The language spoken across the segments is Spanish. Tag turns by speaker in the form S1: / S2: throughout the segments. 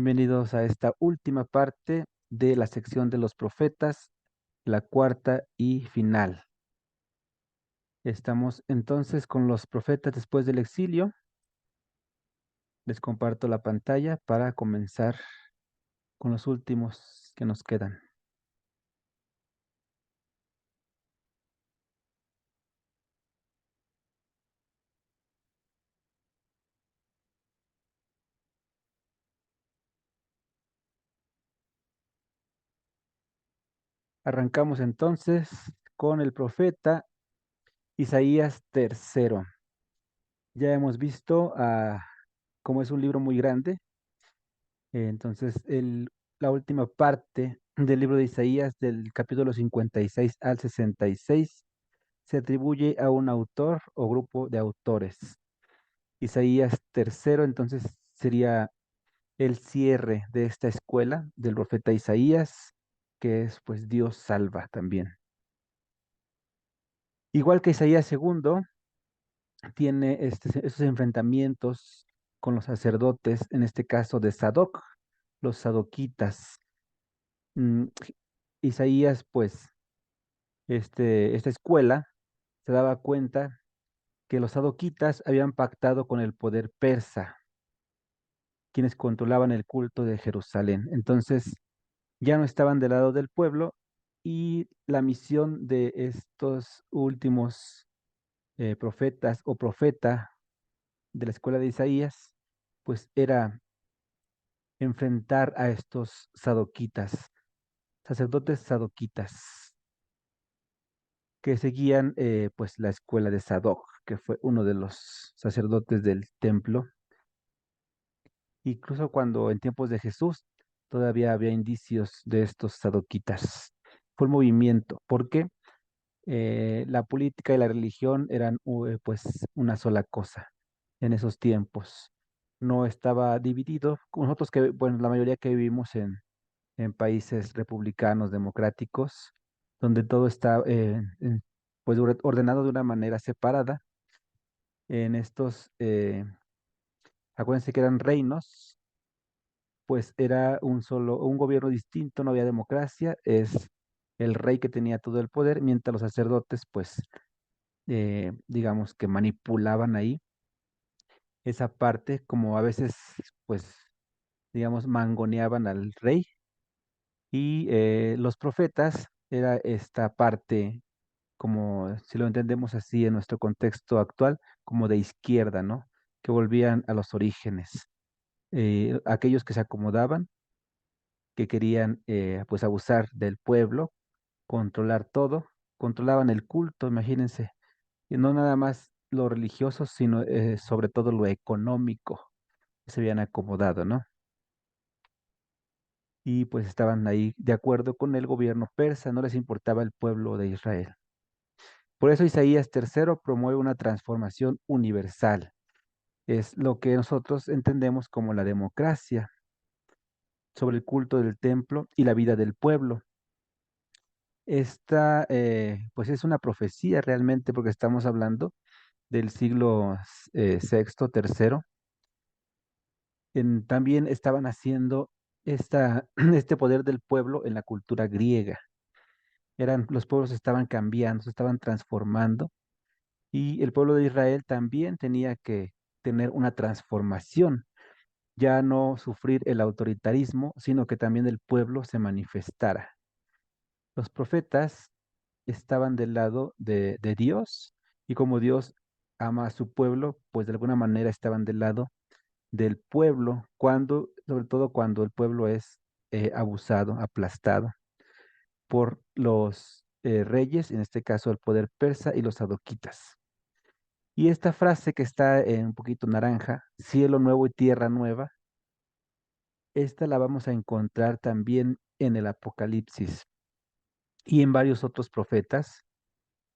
S1: Bienvenidos a esta última parte de la sección de los profetas, la cuarta y final. Estamos entonces con los profetas después del exilio. Les comparto la pantalla para comenzar con los últimos que nos quedan. Arrancamos entonces con el profeta Isaías III. Ya hemos visto cómo es un libro muy grande. Entonces, la última parte del libro de Isaías, del capítulo 56 al 66, se atribuye a un autor o grupo de autores. Isaías III, entonces, sería el cierre de esta escuela del profeta Isaías, que es, pues, Dios salva también. Igual que Isaías II, tiene esos enfrentamientos con los sacerdotes, en este caso de Sadoc, los sadoquitas. Mm, Isaías, pues, esta escuela se daba cuenta que los sadoquitas habían pactado con el poder persa, quienes controlaban el culto de Jerusalén. Entonces, ya no estaban del lado del pueblo y la misión de estos últimos profetas o profeta de la escuela de Isaías, pues era enfrentar a estos sadoquitas, sacerdotes sadoquitas, que seguían pues la escuela de Sadoc, que fue uno de los sacerdotes del templo. Incluso cuando en tiempos de Jesús todavía había indicios de estos sadoquitas. Fue un movimiento, porque la política y la religión eran pues una sola cosa en esos tiempos. No estaba dividido. Nosotros que, bueno, la mayoría que vivimos en países republicanos, democráticos, donde todo está pues ordenado de una manera separada. En estos, acuérdense que eran reinos, pues era un gobierno distinto, no había democracia, es el rey que tenía todo el poder, mientras los sacerdotes, pues, digamos que manipulaban ahí esa parte, como a veces, pues, digamos, mangoneaban al rey, y los profetas era esta parte, como si lo entendemos así en nuestro contexto actual, como de izquierda, ¿no? Que volvían a los orígenes. Aquellos que se acomodaban, que querían pues abusar del pueblo, controlar todo, controlaban el culto, imagínense, y no nada más lo religioso, sino sobre todo lo económico, que se habían acomodado, ¿no? Y pues estaban ahí de acuerdo con el gobierno persa, no les importaba el pueblo de Israel. Por eso Isaías III promueve una transformación universal. Es lo que nosotros entendemos como la democracia sobre el culto del templo y la vida del pueblo. Esta, pues es una profecía realmente, porque estamos hablando del siglo sexto, tercero. También estaban haciendo este poder del pueblo en la cultura griega. Los pueblos estaban cambiando, se estaban transformando, y el pueblo de Israel también tenía que tener una transformación, ya no sufrir el autoritarismo, sino que también el pueblo se manifestara. Los profetas estaban del lado de Dios, y como Dios ama a su pueblo, pues de alguna manera estaban del lado del pueblo, sobre todo cuando el pueblo es abusado, aplastado por los reyes, en este caso el poder persa y los sadoquitas. Y esta frase que está en un poquito naranja, cielo nuevo y tierra nueva, esta la vamos a encontrar también en el Apocalipsis y en varios otros profetas,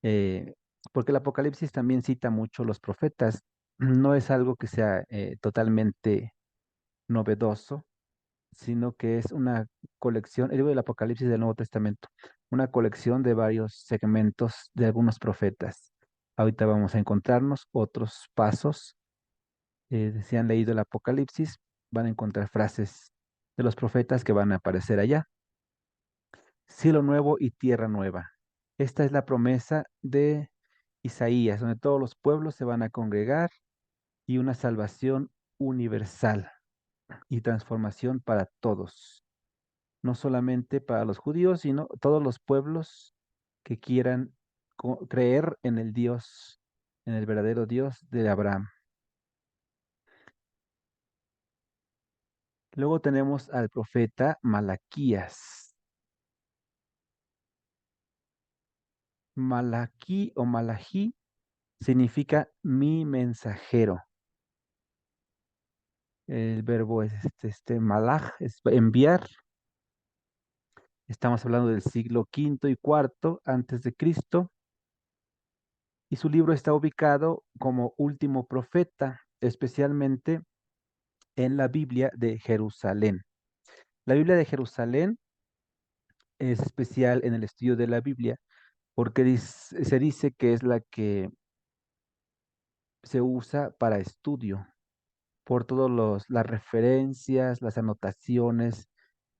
S1: eh, porque el Apocalipsis también cita mucho los profetas. No es algo que sea totalmente novedoso, sino que es una colección, el libro del Apocalipsis del Nuevo Testamento, una colección de varios segmentos de algunos profetas. Ahorita vamos a encontrarnos otros pasos. Si han leído el Apocalipsis, van a encontrar frases de los profetas que van a aparecer allá. Cielo nuevo y tierra nueva. Esta es la promesa de Isaías, donde todos los pueblos se van a congregar y una salvación universal y transformación para todos, no solamente para los judíos, sino todos los pueblos que quieran creer en el Dios, en el verdadero Dios de Abraham. Luego tenemos al profeta Malaquías. Malaquí o Malají significa mi mensajero. El verbo es malaj, es enviar. Estamos hablando del siglo quinto y cuarto antes de Cristo. Y su libro está ubicado como último profeta, especialmente en la Biblia de Jerusalén. La Biblia de Jerusalén es especial en el estudio de la Biblia porque se dice que es la que se usa para estudio por todas las referencias, las anotaciones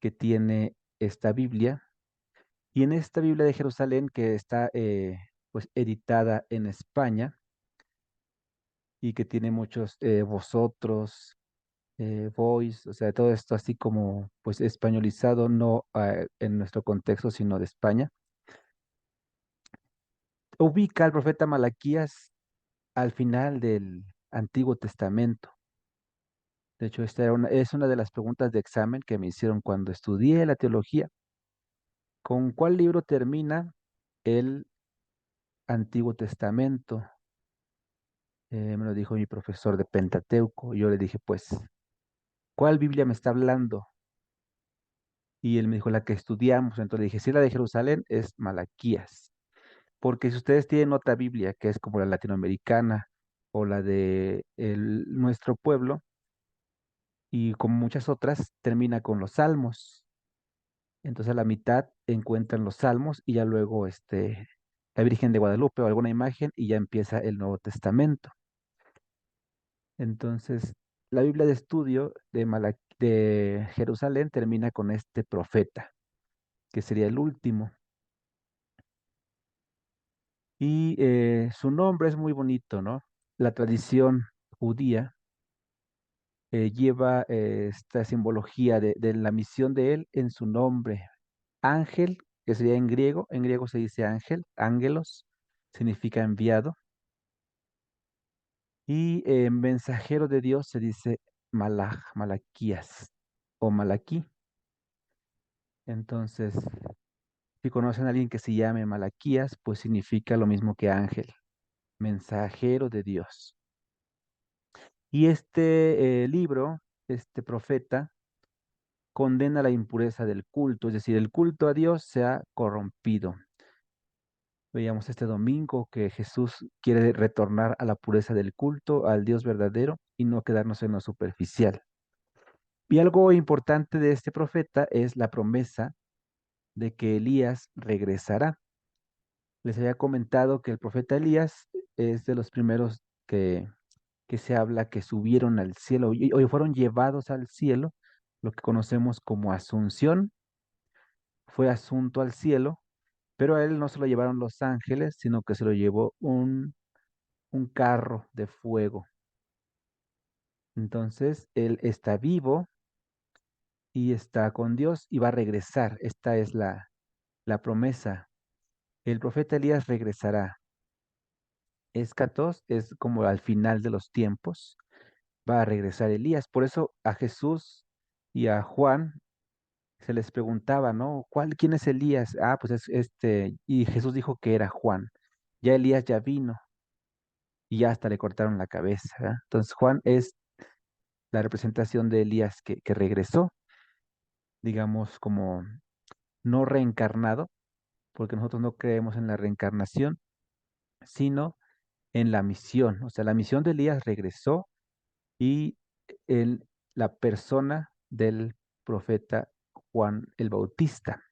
S1: que tiene esta Biblia. Y en esta Biblia de Jerusalén que está pues editada en España y que tiene muchos vosotros, voice, o sea, todo esto así como pues españolizado, no en nuestro contexto, sino de España. Ubica al profeta Malaquías al final del Antiguo Testamento. De hecho, es una de las preguntas de examen que me hicieron cuando estudié la teología. ¿Con cuál libro termina el Antiguo Testamento? Me lo dijo mi profesor de Pentateuco. Yo le dije, pues, ¿cuál Biblia me está hablando? Y él me dijo, la que estudiamos. Entonces le dije, si la de Jerusalén es Malaquías. Porque si ustedes tienen otra Biblia, que es como la latinoamericana o la de nuestro pueblo, y como muchas otras, termina con los salmos. Entonces a la mitad encuentran los salmos y ya luego la Virgen de Guadalupe o alguna imagen y ya empieza el Nuevo Testamento. Entonces, la Biblia de estudio de Jerusalén termina con este profeta, que sería el último. Y su nombre es muy bonito, ¿no? La tradición judía lleva esta simbología de la misión de él en su nombre. Ángel, que sería en griego se dice ángel, ángelos, significa enviado. Y mensajero de Dios se dice malach, malaquías o malaquí. Entonces, si conocen a alguien que se llame Malaquías, pues significa lo mismo que ángel, mensajero de Dios. Y este libro, este profeta, condena la impureza del culto, es decir, el culto a Dios se ha corrompido. Veíamos este domingo que Jesús quiere retornar a la pureza del culto, al Dios verdadero y no quedarnos en lo superficial. Y algo importante de este profeta es la promesa de que Elías regresará. Les había comentado que el profeta Elías es de los primeros que se habla que subieron al cielo y fueron llevados al cielo, lo que conocemos como asunción, fue asunto al cielo, pero a él no se lo llevaron los ángeles, sino que se lo llevó un carro de fuego. Entonces, él está vivo y está con Dios y va a regresar. Esta es la promesa. El profeta Elías regresará. Escatos es como al final de los tiempos. Va a regresar Elías. Por eso a Jesús y a Juan se les preguntaba, ¿no? ¿Quién es Elías? Ah, pues es este. Y Jesús dijo que era Juan. Ya Elías ya vino y ya hasta le cortaron la cabeza, ¿verdad? Entonces Juan es la representación de Elías que regresó, digamos, como no reencarnado, porque nosotros no creemos en la reencarnación, sino en la misión. O sea, la misión de Elías regresó y en la persona del profeta Juan el Bautista.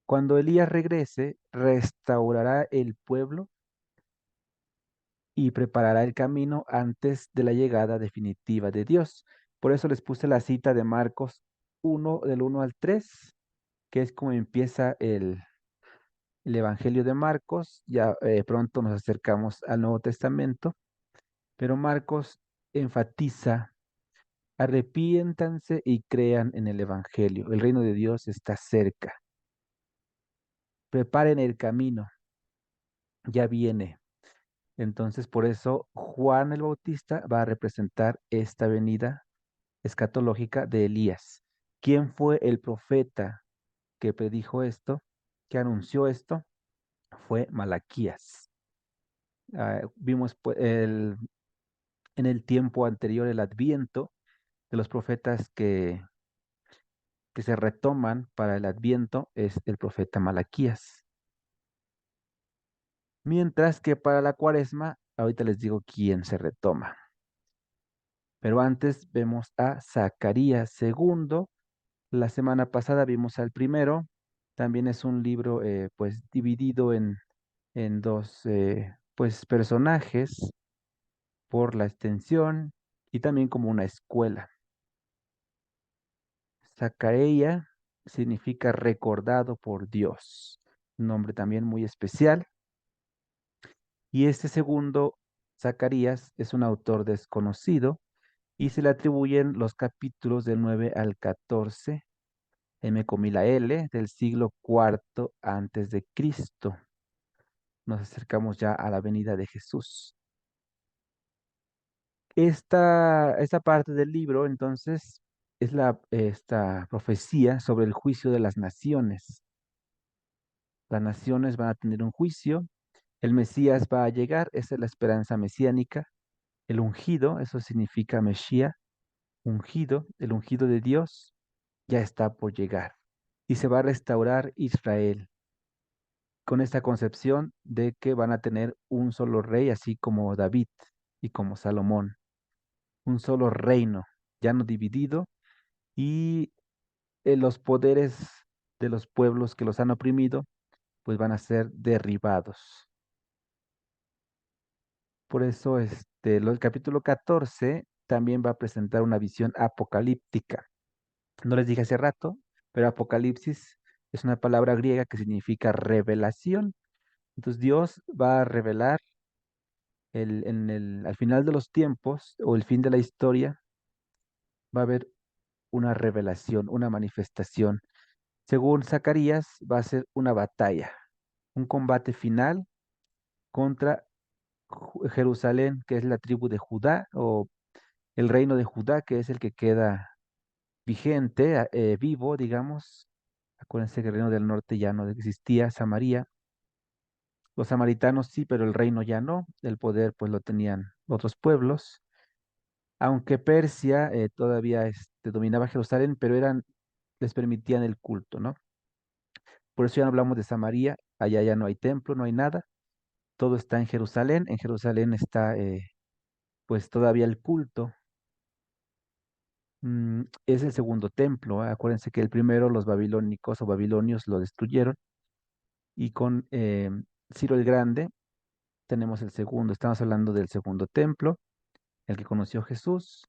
S1: Cuando Elías regrese, restaurará el pueblo y preparará el camino antes de la llegada definitiva de Dios. Por eso les puse la cita de Marcos 1, del 1 al 3, que es como empieza el Evangelio de Marcos. Ya pronto nos acercamos al Nuevo Testamento, pero Marcos enfatiza: arrepiéntanse y crean en el Evangelio. El reino de Dios está cerca. Preparen el camino, ya viene. Entonces, por eso Juan el Bautista va a representar esta venida escatológica de Elías. ¿Quién fue el profeta que predijo esto, que anunció esto? Fue Malaquías. Vimos pues, en el tiempo anterior el adviento de los profetas que se retoman para el adviento es el profeta Malaquías. Mientras que para la cuaresma, ahorita les digo quién se retoma. Pero antes vemos a Zacarías segundo. La semana pasada vimos al primero. También es un libro pues dividido en dos pues personajes por la extensión y también como una escuela. Zacarías significa recordado por Dios, un nombre también muy especial. Y este segundo, Zacarías, es un autor desconocido y se le atribuyen los capítulos del 9 al 14, M. L, del siglo IV antes de Cristo. Nos acercamos ya a la venida de Jesús. Esta parte del libro, entonces, es esta profecía sobre el juicio de las naciones. Las naciones van a tener un juicio, el Mesías va a llegar, esa es la esperanza mesiánica. El ungido, eso significa Mesías, ungido, el ungido de Dios, ya está por llegar. Y se va a restaurar Israel con esta concepción de que van a tener un solo rey, así como David y como Salomón, un solo reino, ya no dividido, y los poderes de los pueblos que los han oprimido, pues van a ser derribados. Por eso, el capítulo 14 también va a presentar una visión apocalíptica. No les dije hace rato, pero Apocalipsis es una palabra griega que significa revelación. Entonces Dios va a revelar al final de los tiempos o el fin de la historia, va a haber una revelación, una manifestación. Según Zacarías, va a ser una batalla, un combate final contra Jerusalén, que es la tribu de Judá, o el reino de Judá, que es el que queda vigente, vivo, digamos. Acuérdense que el reino del norte ya no existía, Samaria. Los samaritanos sí, pero el reino ya no. El poder pues lo tenían otros pueblos. Aunque Persia todavía dominaba Jerusalén, pero les permitían el culto, ¿no? Por eso ya no hablamos de Samaria, allá ya no hay templo, no hay nada, todo está en Jerusalén. En Jerusalén está pues todavía el culto. Es el segundo templo. Acuérdense que el primero los babilónicos o babilonios lo destruyeron y con Ciro el Grande tenemos el segundo. Estamos hablando del segundo templo, el que conoció Jesús.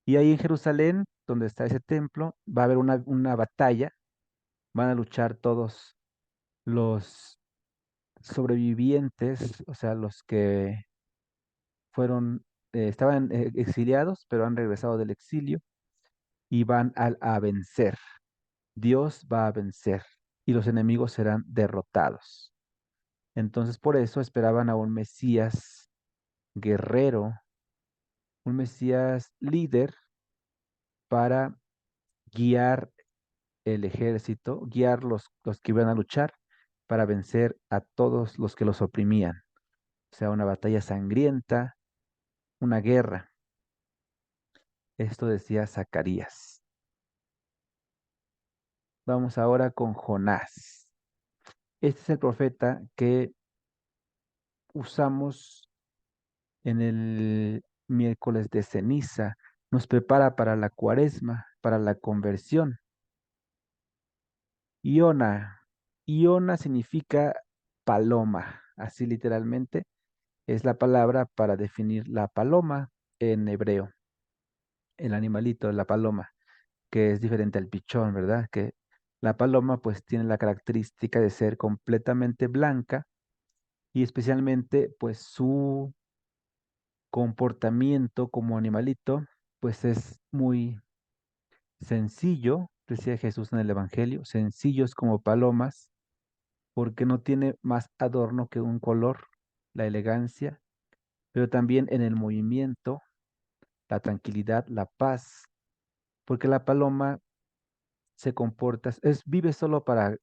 S1: Y ahí en Jerusalén, donde está ese templo, va a haber una batalla. Van a luchar todos los sobrevivientes, o sea, los que estaban exiliados, pero han regresado del exilio y van a vencer. Dios va a vencer y los enemigos serán derrotados. Entonces, por eso esperaban a un Mesías guerrero, un Mesías líder para guiar el ejército, guiar los que iban a luchar para vencer a todos los que los oprimían. O sea, una batalla sangrienta, una guerra. Esto decía Zacarías. Vamos ahora con Jonás. Este es el profeta que usamos en el miércoles de ceniza. Nos prepara para la cuaresma, para la conversión. Iona. Iona significa paloma, así literalmente es la palabra para definir la paloma en hebreo. el animalito, la paloma, que es diferente al pichón, ¿verdad? Que la paloma pues tiene la característica de ser completamente blanca y especialmente pues su comportamiento como animalito pues es muy sencillo, decía Jesús en el Evangelio, sencillos como palomas, porque no tiene más adorno que un color, la elegancia, pero también en el movimiento, la tranquilidad, la paz, porque la paloma se comporta, vive solo para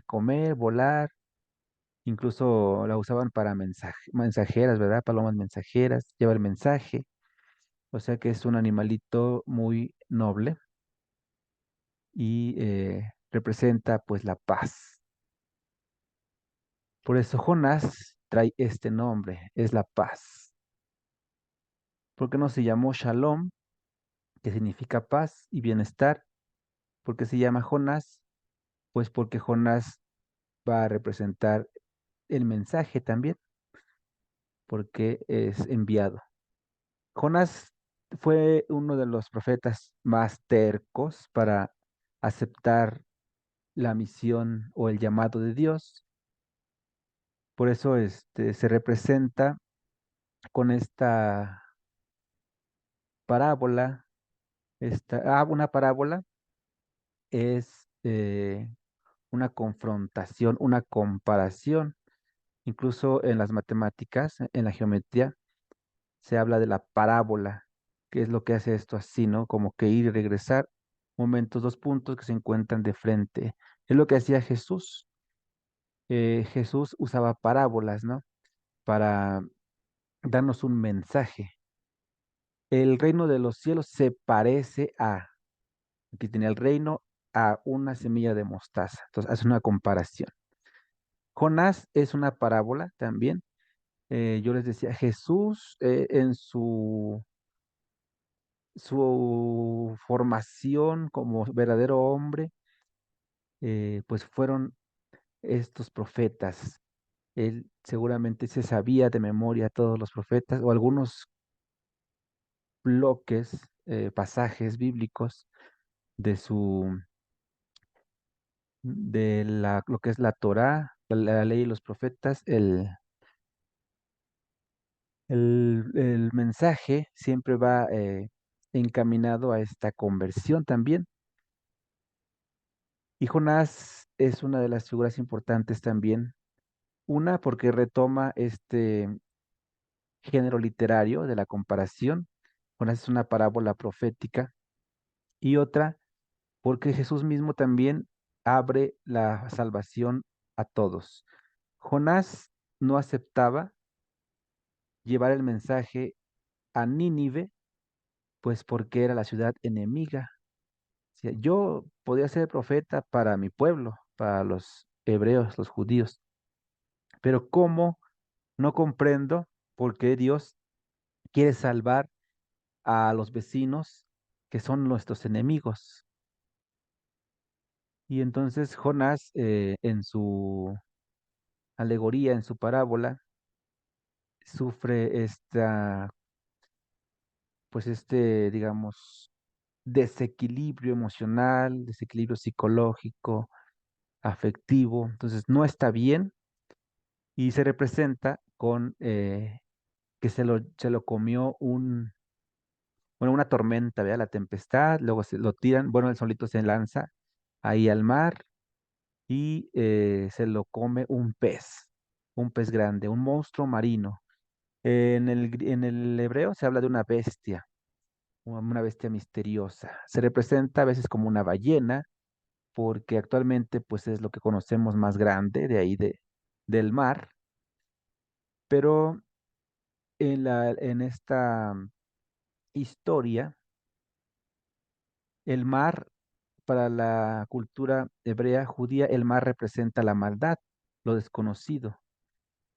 S1: comer, volar, incluso la usaban para mensajeras, ¿verdad? Palomas mensajeras, lleva el mensaje, o sea que es un animalito muy noble y representa pues la paz. Por eso Jonás trae este nombre, es la paz. ¿Por qué no se llamó Shalom, que significa paz y bienestar? ¿Por qué se llama Jonás? Pues porque Jonás va a representar el mensaje también, porque es enviado. Jonás fue uno de los profetas más tercos para aceptar la misión o el llamado de Dios. Por eso se representa con esta parábola. Una parábola es una confrontación, una comparación. Incluso en las matemáticas, en la geometría, se habla de la parábola, que es lo que hace esto así, ¿no? Como que ir y regresar, momentos, dos puntos que se encuentran de frente. Es lo que hacía Jesús. Jesús usaba parábolas, ¿no? Para darnos un mensaje. El reino de los cielos se parece a, aquí tenía el reino, a una semilla de mostaza. Entonces, hace una comparación. Jonás es una parábola también. Yo les decía, Jesús en su formación como verdadero hombre, pues fueron estos profetas. Él seguramente se sabía de memoria todos los profetas o algunos bloques, pasajes bíblicos de lo que es la Torá, la ley y los profetas, el mensaje siempre va encaminado a esta conversión también. Y Jonás es una de las figuras importantes también. Una, porque retoma este género literario de la comparación. Jonás es una parábola profética. Y otra, porque Jesús mismo también abre la salvación a todos. Jonás no aceptaba llevar el mensaje a Nínive, pues porque era la ciudad enemiga. Decía, yo podía ser profeta para mi pueblo, para los hebreos, los judíos, pero ¿cómo? No comprendo por qué Dios quiere salvar a los vecinos que son nuestros enemigos. Y entonces Jonás, en su alegoría, en su parábola, sufre digamos, desequilibrio emocional, desequilibrio psicológico, afectivo. Entonces no está bien y se representa con que se lo comió bueno, una tormenta, ¿vea? La tempestad, luego se lo tiran, bueno, el solito se lanza ahí al mar y se lo come un pez grande, un monstruo marino. En el hebreo se habla de una bestia misteriosa. Se representa a veces como una ballena, porque actualmente pues es lo que conocemos más grande de ahí del mar, pero en esta historia, el mar, para la cultura hebrea judía, el mar representa la maldad, lo desconocido,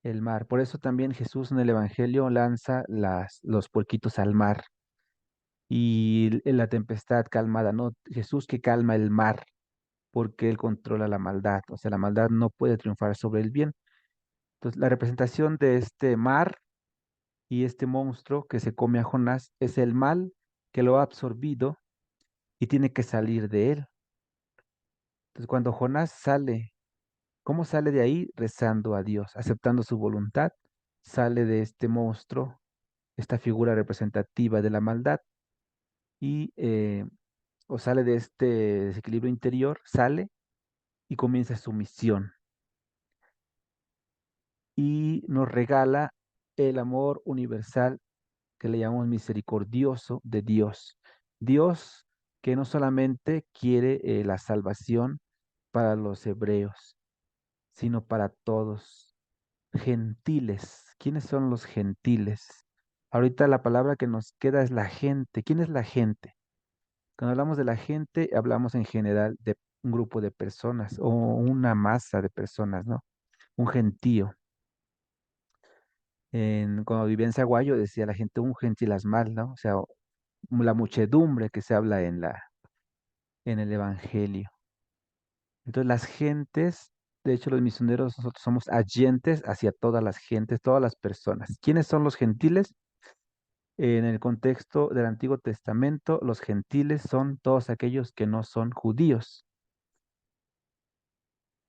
S1: el mar. Por eso también Jesús en el Evangelio lanza los puerquitos al mar y la tempestad calmada, ¿no? Jesús que calma el mar porque él controla la maldad, o sea, la maldad no puede triunfar sobre el bien. Entonces, la representación de este mar y este monstruo que se come a Jonás es el mal que lo ha absorbido y tiene que salir de él. Entonces, cuando Jonás sale, ¿cómo sale de ahí? Rezando a Dios, aceptando su voluntad, sale de este monstruo, esta figura representativa de la maldad, y o sale de este desequilibrio interior, sale y comienza su misión y nos regala el amor universal que le llamamos misericordioso de Dios. Dios que no solamente quiere la salvación para los hebreos, sino para todos. Gentiles. ¿Quiénes son los gentiles? Ahorita la palabra que nos queda es la gente. ¿Quién es la gente? Cuando hablamos de la gente, hablamos en general de un grupo de personas o una masa de personas, ¿no? Un gentío. Cuando vivía en Zaguayo decía la gente un gentilasmal, ¿no? O sea, la muchedumbre que se habla en el Evangelio. Entonces las gentes, de hecho los misioneros, nosotros somos agentes hacia todas las gentes, todas las personas. ¿Quiénes son los gentiles? En el contexto del Antiguo Testamento, los gentiles son todos aquellos que no son judíos,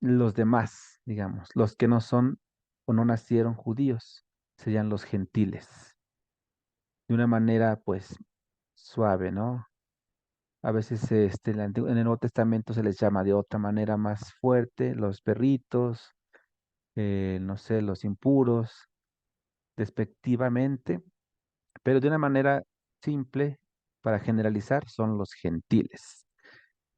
S1: los demás, digamos, los que no son o no nacieron judíos, serían los gentiles. De una manera, pues, suave, ¿no? A veces en el Nuevo Testamento se les llama de otra manera más fuerte, los perritos, no sé, los impuros, despectivamente, pero de una manera simple, para generalizar, son los gentiles.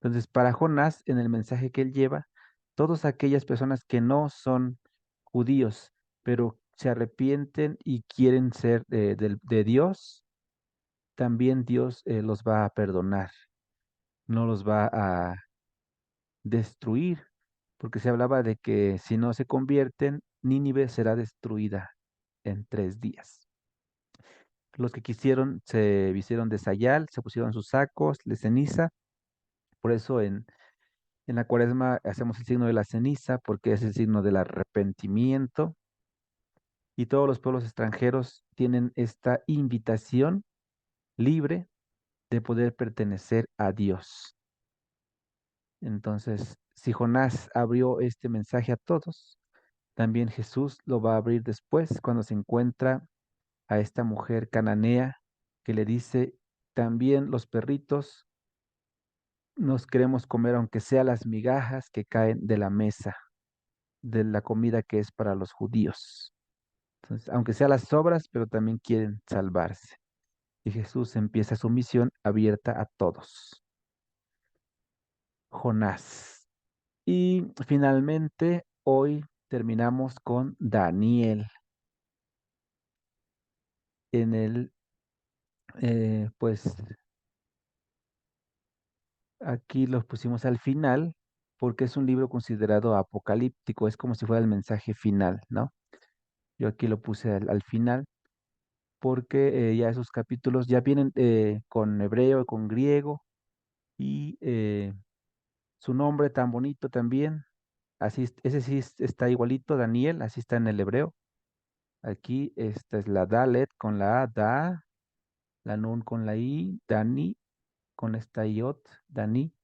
S1: Entonces, para Jonás, en el mensaje que él lleva, todas aquellas personas que no son judíos, pero se arrepienten y quieren ser de Dios, también Dios los va a perdonar, no los va a destruir, porque se hablaba de que si no se convierten, Nínive será destruida en 3 días. Los que quisieron se vistieron de sayal, se pusieron sus sacos de ceniza, por eso en la cuaresma hacemos el signo de la ceniza, porque es el signo del arrepentimiento, y todos los pueblos extranjeros tienen esta invitación libre de poder pertenecer a Dios. Entonces, si Jonás abrió este mensaje a todos, también Jesús lo va a abrir después cuando se encuentra a esta mujer cananea que le dice, también los perritos nos queremos comer aunque sea las migajas que caen de la mesa, de la comida que es para los judíos. Entonces, aunque sea las sobras, pero también quieren salvarse. Y Jesús empieza su misión abierta a todos. Jonás. Y finalmente, hoy terminamos con Daniel. En el, pues aquí los pusimos al final porque es un libro considerado apocalíptico, es como si fuera el mensaje final, ¿no? Yo aquí lo puse al final porque ya esos capítulos ya vienen con hebreo, con griego y su nombre tan bonito también, así, ese sí está igualito, Daniel, así está en el hebreo. Aquí esta es la Dalet con la A, Da, la Nun con la I, Dani, con esta Iot, Dani.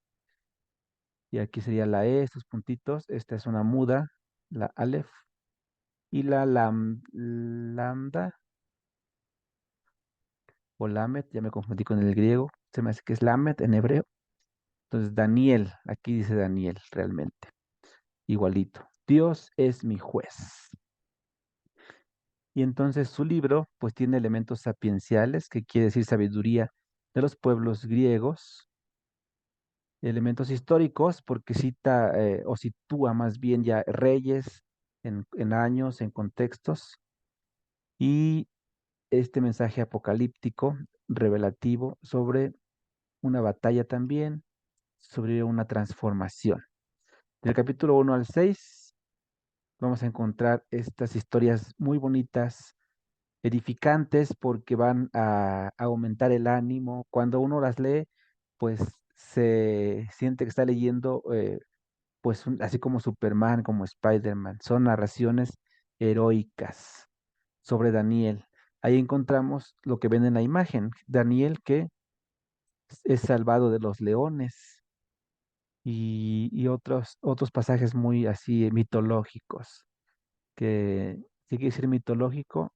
S1: Y aquí sería la E, estos puntitos. Esta es una muda, la Aleph. Y la Lambda o Lamet, ya me confundí con el griego. Se me hace que es Lamet en hebreo. Entonces, Daniel, aquí dice Daniel realmente, igualito. Dios es mi juez. Y entonces su libro, pues tiene elementos sapienciales, que quiere decir sabiduría de los pueblos griegos, elementos históricos, porque cita o sitúa más bien ya reyes en años, en contextos, y este mensaje apocalíptico, revelativo, sobre una batalla también, sobre una transformación. Del capítulo 1 al 6 vamos a encontrar estas historias muy bonitas, edificantes, porque van a aumentar el ánimo. Cuando uno las lee, pues se siente que está leyendo pues así como Superman, como Spider-Man, son narraciones heroicas sobre Daniel. Ahí encontramos lo que ven en la imagen, Daniel que es salvado de los leones y otros pasajes muy así mitológicos, que sí quiere decir mitológico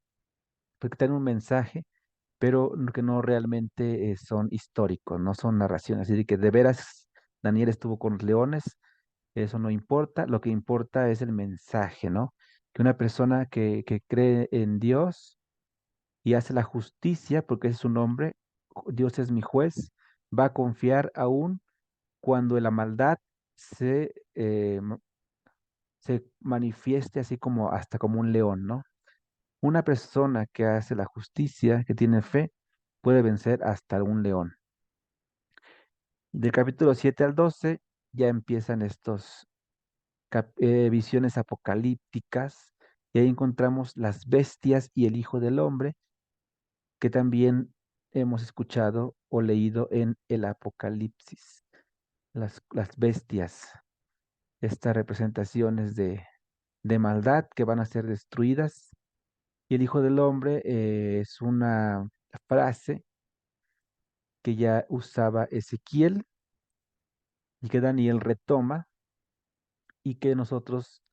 S1: porque tienen un mensaje, pero que no realmente son históricos, no son narraciones. Así de que de veras Daniel estuvo con los leones, eso no importa, lo que importa es el mensaje, ¿no? Que una persona que cree en Dios y hace la justicia, porque ese es su nombre, Dios es mi juez, va a confiar aún cuando la maldad se manifieste así como hasta como un león, ¿no? Una persona que hace la justicia, que tiene fe, puede vencer hasta un león. Del capítulo 7 al 12 ya empiezan estos visiones apocalípticas y ahí encontramos las bestias y el Hijo del Hombre, que también hemos escuchado o leído en el Apocalipsis. Las bestias, estas representaciones de maldad que van a ser destruidas. Y el Hijo del Hombre es una frase que ya usaba Ezequiel y que Daniel retoma y que nosotros,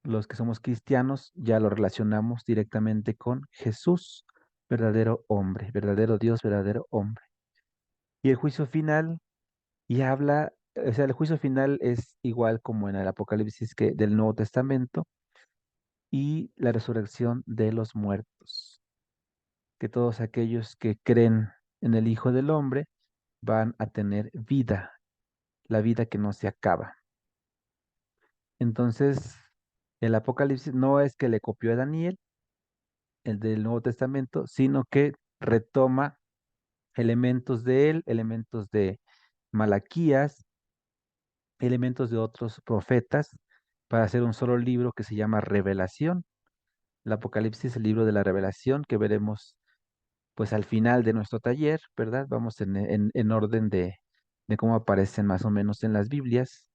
S1: los que somos cristianos, ya lo relacionamos directamente con Jesús, verdadero hombre, verdadero Dios, verdadero hombre. Y el juicio final, y habla, o sea, el juicio final es igual como en el Apocalipsis que del Nuevo Testamento y la resurrección de los muertos, que todos aquellos que creen en el Hijo del Hombre van a tener vida, la vida que no se acaba. Entonces, el Apocalipsis no es que le copió a Daniel, el del Nuevo Testamento, sino que retoma elementos de él, elementos de Malaquías, elementos de otros profetas, para hacer un solo libro que se llama Revelación. El Apocalipsis, el libro de la Revelación, que veremos pues al final de nuestro taller, ¿verdad? Vamos en orden de cómo aparecen más o menos en las Biblias.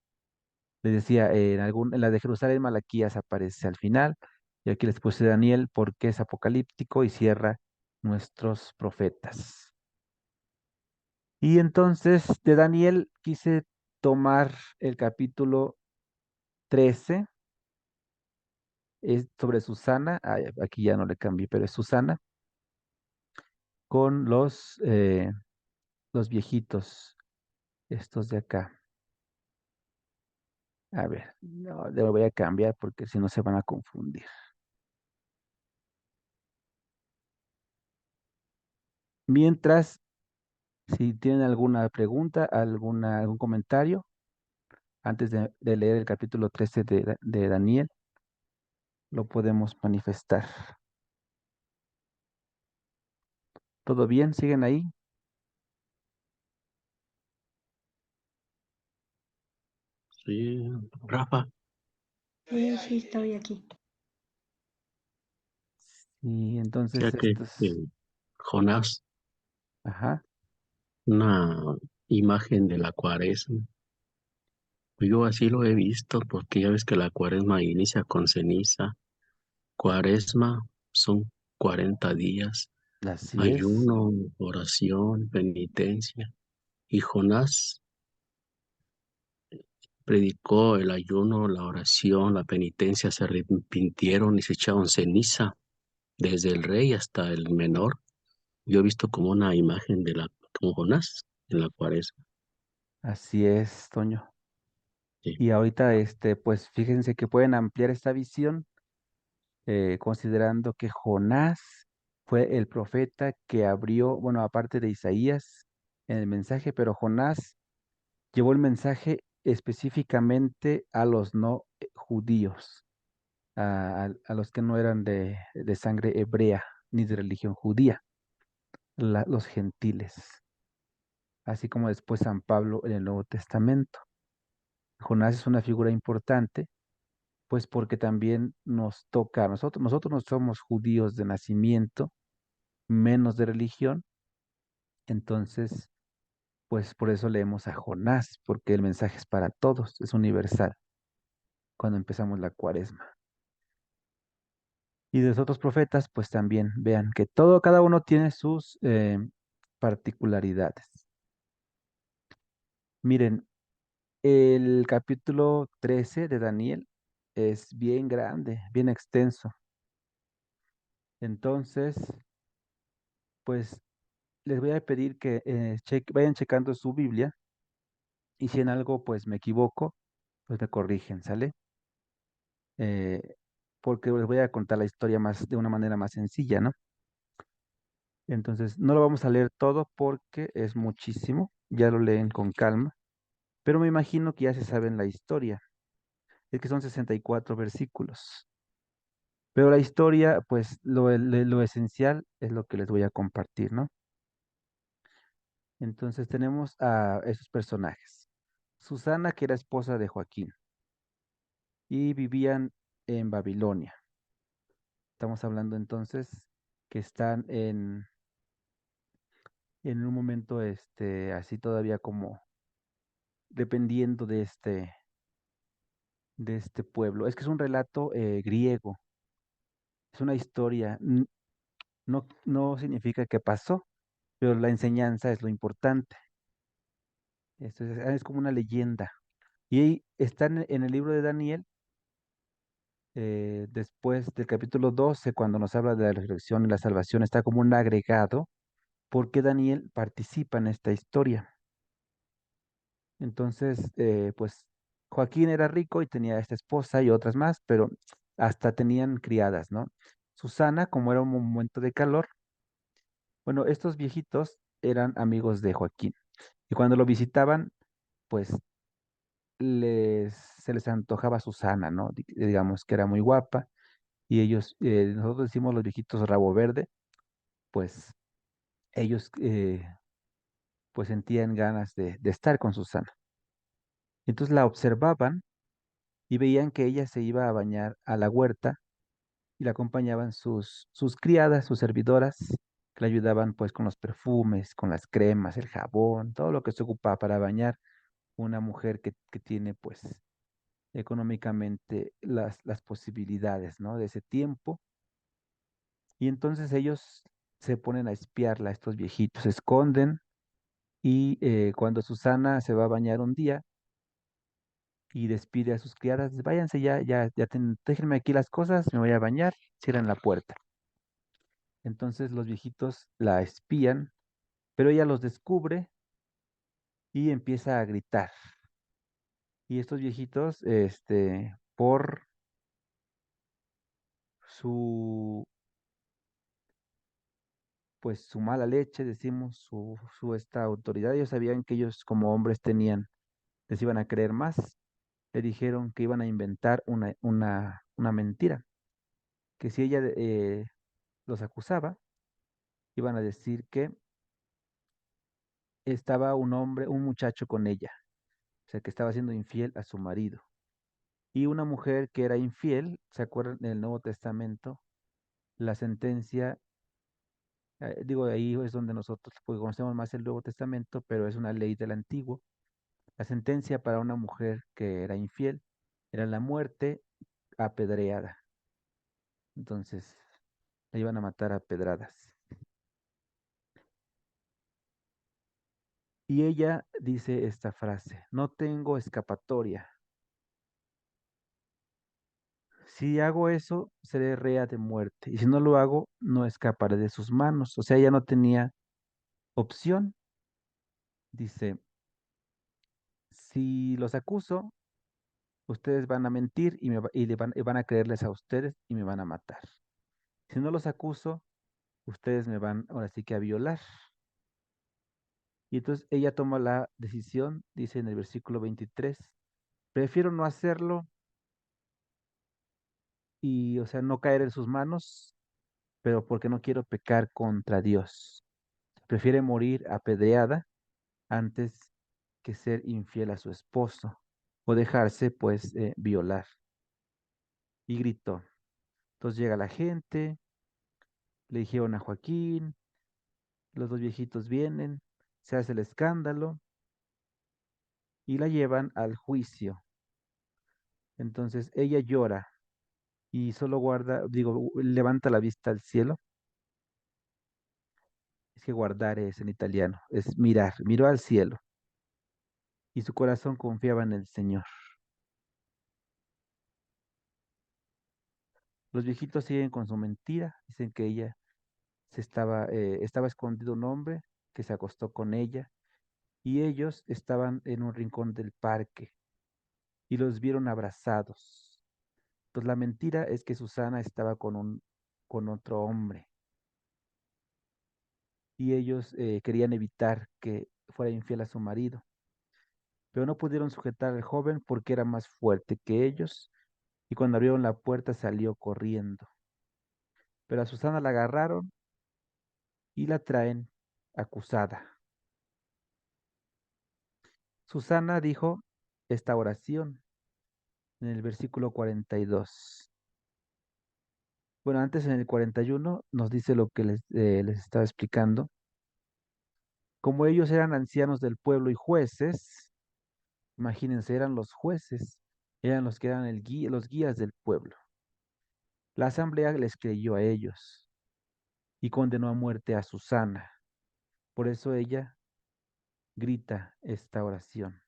S1: Les decía, en la de Jerusalén, Malaquías aparece al final, y aquí les puse Daniel porque es apocalíptico y cierra nuestros profetas. Y entonces de Daniel quise tomar el capítulo 13, es sobre Susana, aquí ya no le cambié, pero es Susana, con los viejitos, estos de acá. A ver, no, le voy a cambiar porque si no se van a confundir. Mientras, si tienen alguna pregunta, algún comentario, antes de leer el capítulo 13 de Daniel, lo podemos manifestar. ¿Todo bien? ¿Siguen ahí?
S2: Sí, Rafa,
S3: Sí, sí, estoy aquí.
S1: Y entonces
S2: ya que
S1: estos,
S2: Jonás,
S1: ajá,
S2: una imagen de la cuaresma. Yo así lo he visto porque ya ves que la cuaresma inicia con ceniza. Cuaresma son 40 días,
S1: así es,
S2: ayuno, oración, penitencia. Y Jonás predicó el ayuno, la oración, la penitencia, se arrepintieron y se echaron ceniza, desde el rey hasta el menor. Yo he visto como una imagen como Jonás en la cuaresma.
S1: así es, Toño.
S2: Sí.
S1: Y ahorita, pues fíjense que pueden ampliar esta visión, considerando que Jonás fue el profeta que abrió, bueno, aparte de Isaías, en el mensaje, pero Jonás llevó el mensaje específicamente a los no judíos, a los que no eran de sangre hebrea ni de religión judía, los gentiles, así como después San Pablo en el Nuevo Testamento. Jonás es una figura importante, pues porque también nos toca a nosotros. Nosotros no somos judíos de nacimiento, menos de religión, entonces, pues por eso leemos a Jonás, porque el mensaje es para todos, es universal, cuando empezamos la cuaresma. Y de los otros profetas, pues también vean que cada uno tiene sus particularidades. Miren, el capítulo 13 de Daniel es bien grande, bien extenso. Entonces, pues les voy a pedir que vayan checando su Biblia y si en algo pues me equivoco, pues me corrigen, ¿sale? Eh, Porque les voy a contar la historia más de una manera más sencilla, ¿no? Entonces, no lo vamos a leer todo porque es muchísimo, ya lo leen con calma, pero me imagino que ya se saben la historia, es que son 64 versículos. Pero la historia, pues lo esencial es lo que les voy a compartir, ¿no? Entonces tenemos a esos personajes. Susana, que era esposa de Joaquín, y vivían en Babilonia. Estamos hablando entonces que están en un momento, así todavía como dependiendo de este pueblo. Es que es un relato griego, es una historia, no, no significa que pasó, pero la enseñanza es lo importante. Esto es como una leyenda. Y ahí están en el libro de Daniel, después del capítulo 12 cuando nos habla de la resurrección y la salvación, está como un agregado, porque Daniel participa en esta historia. Entonces, pues Joaquín era rico y tenía esta esposa y otras más, pero hasta tenían criadas, ¿no? Susana, como era un momento de calor, bueno, estos viejitos eran amigos de Joaquín y cuando lo visitaban, pues se les antojaba Susana, ¿no? Digamos que era muy guapa y ellos, nosotros decimos los viejitos rabo verde, pues ellos pues sentían ganas de estar con Susana. Entonces la observaban y veían que ella se iba a bañar a la huerta y la acompañaban sus criadas, sus servidoras, que le ayudaban pues con los perfumes, con las cremas, el jabón, todo lo que se ocupa para bañar una mujer que tiene pues económicamente las posibilidades, ¿no? De ese tiempo. Y entonces ellos se ponen a espiarla, estos viejitos, se esconden y cuando Susana se va a bañar un día y despide a sus criadas, dice, váyanse déjenme aquí las cosas, me voy a bañar, cierran la puerta. Entonces los viejitos la espían, pero ella los descubre y empieza a gritar. Y estos viejitos, por su, pues su mala leche, decimos, su esta autoridad, ellos sabían que ellos como hombres les iban a creer más, le dijeron que iban a inventar una mentira, que si ella los acusaba, iban a decir que estaba un muchacho con ella, o sea, que estaba siendo infiel a su marido. Y una mujer que era infiel, ¿se acuerdan del Nuevo Testamento? La sentencia, digo, ahí es donde nosotros pues, conocemos más el Nuevo Testamento, pero es una ley del Antiguo. La sentencia para una mujer que era infiel era la muerte apedreada. Entonces, la iban a matar a pedradas. Y ella dice esta frase, no tengo escapatoria. Si hago eso, seré rea de muerte. Y si no lo hago, no escaparé de sus manos. O sea, ella no tenía opción. Dice, si los acuso, ustedes van a mentir y van a creerles a ustedes y me van a matar. Si no los acuso, ustedes me van ahora sí que a violar. Y entonces ella toma la decisión, dice en el versículo 23, prefiero no hacerlo y, o sea, no caer en sus manos, pero porque no quiero pecar contra Dios. Prefiere morir apedreada antes que ser infiel a su esposo o dejarse, pues, violar. Y gritó. Entonces llega la gente, le dijeron a Joaquín, los dos viejitos vienen, se hace el escándalo y la llevan al juicio. Entonces ella llora y solo guarda, digo, levanta la vista al cielo. Es que guardar es en italiano, es mirar, miró al cielo y su corazón confiaba en el Señor. Los viejitos siguen con su mentira, dicen que ella estaba escondido un hombre que se acostó con ella y ellos estaban en un rincón del parque y los vieron abrazados. Pues la mentira es que Susana estaba con otro hombre y ellos querían evitar que fuera infiel a su marido, pero no pudieron sujetar al joven porque era más fuerte que ellos y cuando abrieron la puerta salió corriendo. Pero a Susana la agarraron y la traen acusada. Susana dijo esta oración en el versículo 42. Bueno, antes en el 41 nos dice lo que les estaba explicando. Como ellos eran ancianos del pueblo y jueces, imagínense, eran los jueces, eran los que eran los guías del pueblo. La asamblea les creyó a ellos y condenó a muerte a Susana. Por eso ella grita esta oración.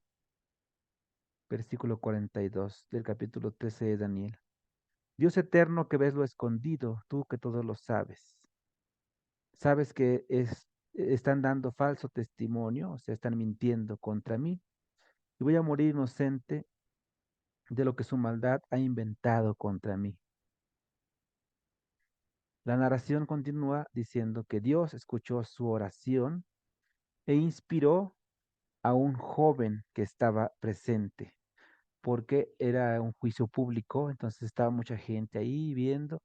S1: Versículo 42 del capítulo 13 de Daniel. Dios eterno que ves lo escondido, tú que todo lo sabes. Sabes que están dando falso testimonio, o sea, están mintiendo contra mí. Y voy a morir inocente de lo que su maldad ha inventado contra mí. La narración continúa diciendo que Dios escuchó su oración e inspiró a un joven que estaba presente, porque era un juicio público, entonces estaba mucha gente ahí viendo,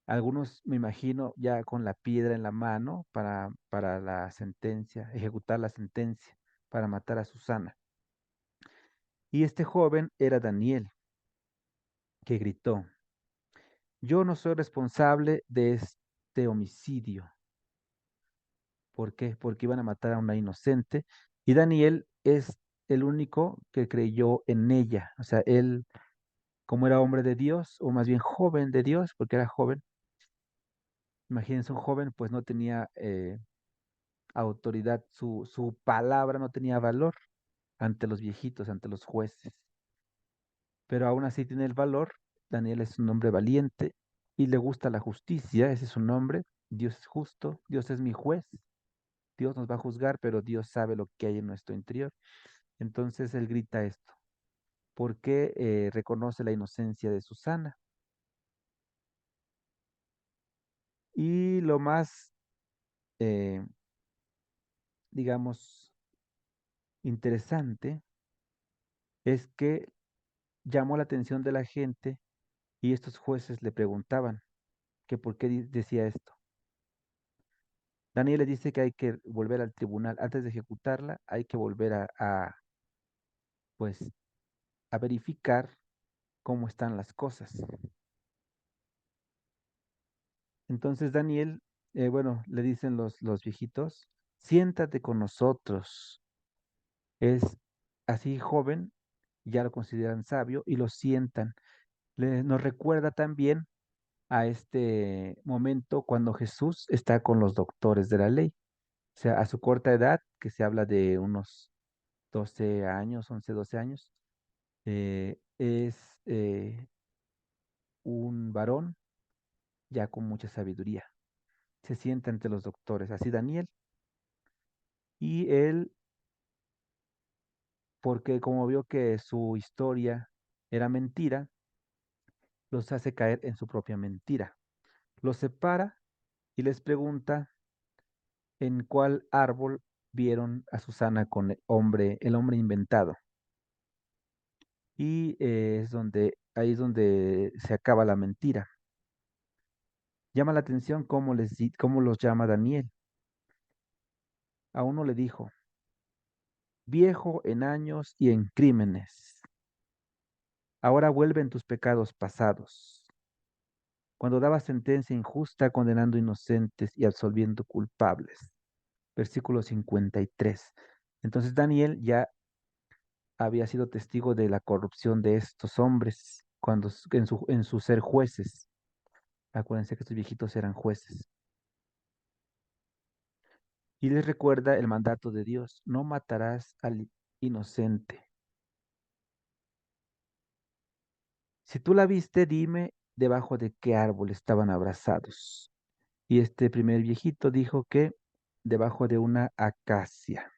S1: algunos me imagino ya con la piedra en la mano para la sentencia, ejecutar la sentencia, para matar a Susana. Y este joven era Daniel, que gritó, yo no soy responsable de este homicidio. ¿Por qué? Porque iban a matar a una inocente. Y Daniel es el único que creyó en ella. O sea, él, como era hombre de Dios, o más bien joven de Dios, porque era joven, imagínense un joven, pues no tenía autoridad, su palabra no tenía valor ante los viejitos, ante los jueces. Pero aún así tiene el valor. Daniel es un hombre valiente y le gusta la justicia, ese es su nombre. Dios es justo, Dios es mi juez. Dios nos va a juzgar, pero Dios sabe lo que hay en nuestro interior. Entonces él grita esto, porque reconoce la inocencia de Susana. Y lo más, eh, digamos, interesante es que llamó la atención de la gente y estos jueces le preguntaban que por qué decía esto. Daniel le dice que hay que volver al tribunal, antes de ejecutarla, hay que volver pues, a verificar cómo están las cosas. Entonces Daniel, bueno, le dicen los viejitos, siéntate con nosotros. Es así joven, ya lo consideran sabio y lo sientan. Nos recuerda también a este momento cuando Jesús está con los doctores de la ley. O sea, a su corta edad, que se habla de unos 12 años, 11, 12 años, es un varón ya con mucha sabiduría. Se sienta ante los doctores, así Daniel, y él, porque como vio que su historia era mentira, los hace caer en su propia mentira. Los separa y les pregunta en cuál árbol vieron a Susana con el hombre inventado. Y ahí es donde se acaba la mentira. Llama la atención cómo los llama Daniel. A uno le dijo, viejo en años y en crímenes, ahora vuelven tus pecados pasados. Cuando daba sentencia injusta condenando inocentes y absolviendo culpables. Versículo 53. Entonces Daniel ya había sido testigo de la corrupción de estos hombres en su ser jueces. Acuérdense que estos viejitos eran jueces. Y les recuerda el mandato de Dios, no matarás inocente. Si tú la viste, dime debajo de qué árbol estaban abrazados. Y este primer viejito dijo que debajo de una acacia.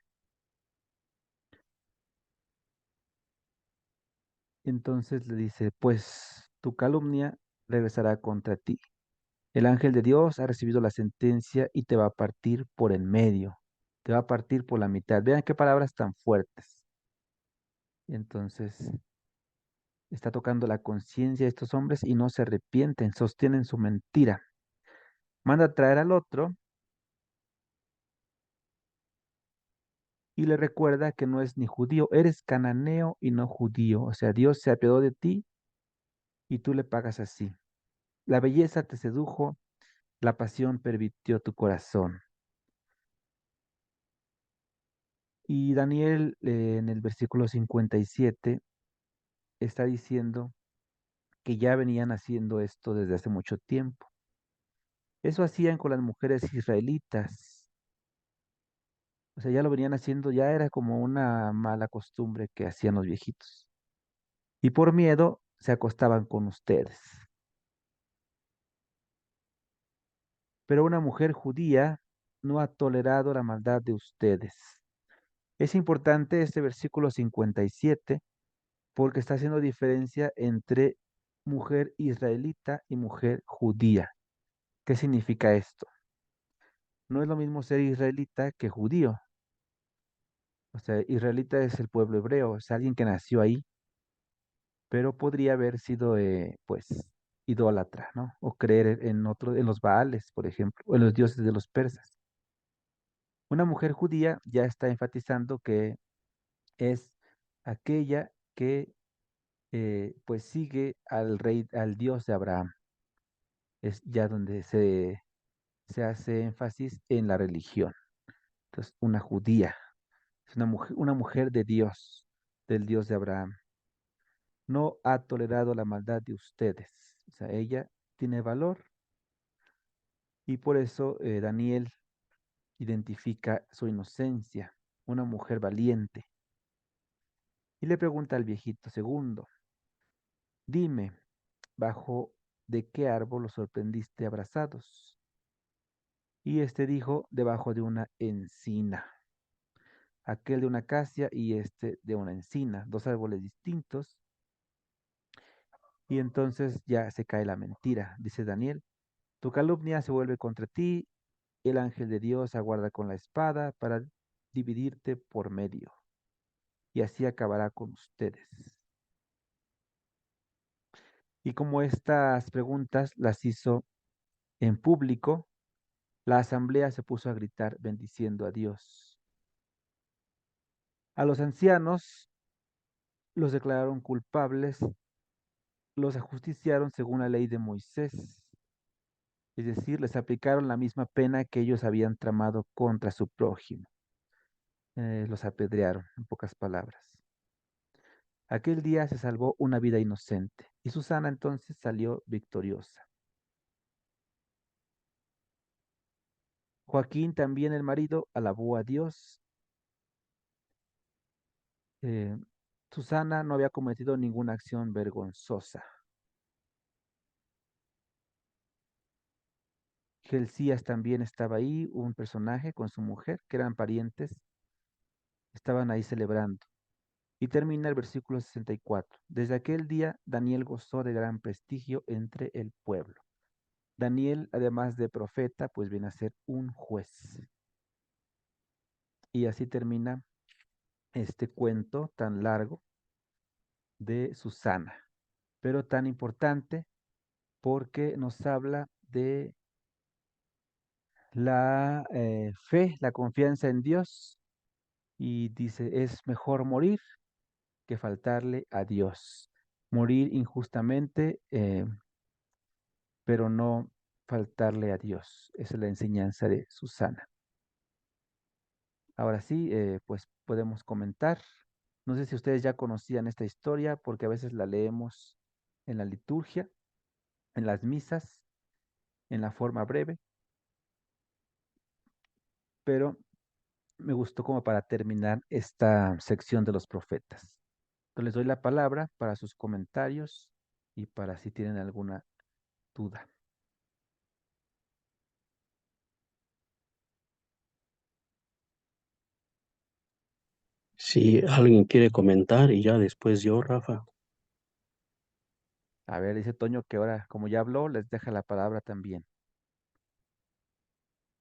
S1: Entonces le dice, pues tu calumnia regresará contra ti. El ángel de Dios ha recibido la sentencia y te va a partir por el medio, te va a partir por la mitad. Vean qué palabras tan fuertes. Entonces está tocando la conciencia de estos hombres y no se arrepienten, sostienen su mentira. Manda a traer al otro y le recuerda que no es ni judío, eres cananeo y no judío. O sea, Dios se apiadó de ti y tú le pagas así. La belleza te sedujo, la pasión pervirtió tu corazón. Y Daniel en el versículo 57 está diciendo que ya venían haciendo esto desde hace mucho tiempo. Eso hacían con las mujeres israelitas. O sea, ya lo venían haciendo, ya era como una mala costumbre que hacían los viejitos. Y por miedo se acostaban con ustedes. Pero una mujer judía no ha tolerado la maldad de ustedes. Es importante este versículo 57 porque está haciendo diferencia entre mujer israelita y mujer judía. ¿Qué significa esto? No es lo mismo ser israelita que judío. O sea, israelita es el pueblo hebreo, es alguien que nació ahí, pero podría haber sido, pues, idólatra, ¿no? O creer en otro, en los Baales, por ejemplo, o en los dioses de los persas. Una mujer judía ya está enfatizando que es aquella que, pues, sigue al rey, al Dios de Abraham. Es ya donde se hace énfasis en la religión. Entonces, una judía, es una mujer de Dios, del Dios de Abraham. No ha tolerado la maldad de ustedes. O sea, ella tiene valor y por eso Daniel identifica su inocencia, una mujer valiente. Y le pregunta al viejito segundo, dime, ¿bajo de qué árbol los sorprendiste abrazados? Y este dijo, debajo de una encina. Aquel de una acacia y este de una encina, dos árboles distintos. Y entonces ya se cae la mentira, dice Daniel. Tu calumnia se vuelve contra ti, el ángel de Dios aguarda con la espada para dividirte por medio, y así acabará con ustedes. Y como estas preguntas las hizo en público, la asamblea se puso a gritar bendiciendo a Dios. A los ancianos los declararon culpables, los ajusticiaron según la ley de Moisés, es decir, les aplicaron la misma pena que ellos habían tramado contra su prójimo. Los apedrearon, en pocas palabras. Aquel día se salvó una vida inocente y Susana entonces salió victoriosa. Joaquín, también el marido, alabó a Dios. Eh, Susana no había cometido ninguna acción vergonzosa. Gelías también estaba ahí, un personaje con su mujer, que eran parientes, estaban ahí celebrando. Y termina el versículo 64. Desde aquel día, Daniel gozó de gran prestigio entre el pueblo. Daniel, además de profeta, pues viene a ser un juez. Y así termina este cuento tan largo de Susana, pero tan importante porque nos habla de la fe, la confianza en Dios y dice, es mejor morir que faltarle a Dios. Morir injustamente, pero no faltarle a Dios. Esa es la enseñanza de Susana. Ahora sí, pues podemos comentar. No sé si ustedes ya conocían esta historia porque a veces la leemos en la liturgia, en las misas, en la forma breve, pero me gustó como para terminar esta sección de los profetas. Entonces les doy la palabra para sus comentarios y para si tienen alguna duda.
S2: Si alguien quiere comentar y ya después yo, Rafa.
S1: A ver, dice Toño que ahora, como ya habló, les deja la palabra también.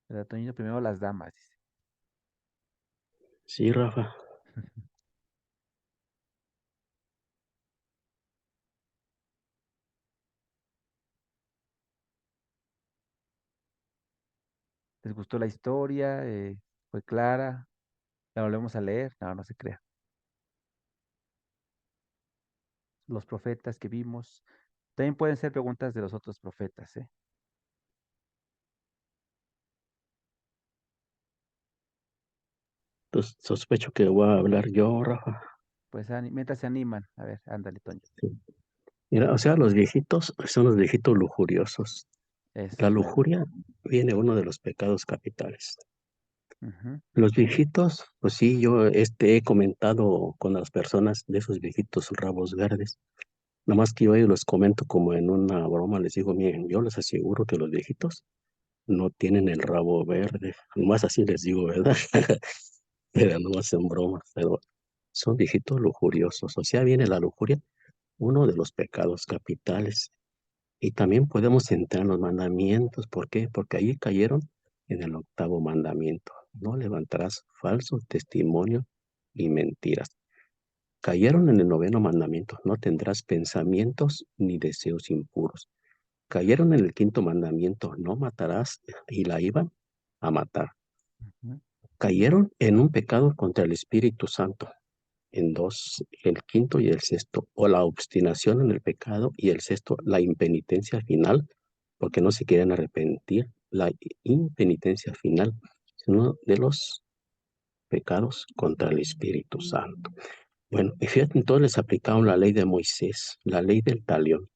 S1: ¿Verdad, Toño? Primero las damas, dice.
S2: Sí, Rafa.
S1: ¿Les gustó la historia? ¿Fue clara? ¿La volvemos a leer? No, no se crea. Los profetas que vimos. También pueden ser preguntas de los otros profetas, ¿eh?
S2: Entonces, sospecho que voy a hablar yo, Rafa.
S1: Pues mientras se animan. A ver, ándale, Toño.
S2: Sí. Mira, o sea, los viejitos son los viejitos lujuriosos. La
S1: Esos meros.
S2: lujuria viene uno de los pecados capitales.
S1: Ujú.
S2: Los viejitos, pues sí, yo he comentado con las personas de esos viejitos rabos verdes. Nomás que yo los comento como en una broma, les digo, miren, yo les aseguro que los viejitos no tienen el rabo verde. Nomás así les digo, ¿verdad? Pero no hacen bromas, pero son viejitos lujuriosos. O sea, viene la lujuria, uno de los pecados capitales. Y también podemos entrar en los mandamientos. ¿Por qué? Porque ahí cayeron en el octavo mandamiento. No levantarás falso testimonio y mentiras. Cayeron en el noveno mandamiento. No tendrás pensamientos ni deseos impuros. Cayeron en el quinto mandamiento. No matarás y la iban a matar.
S1: Ujú.
S2: Cayeron en un pecado contra el Espíritu Santo. En dos, el quinto y el sexto, o la obstinación en el pecado, y el sexto, la impenitencia final, porque no se quieren arrepentir, la impenitencia final, sino de los pecados contra el Espíritu Santo. Bueno, y fíjate, entonces les aplicaron la ley de Moisés, la ley del talión.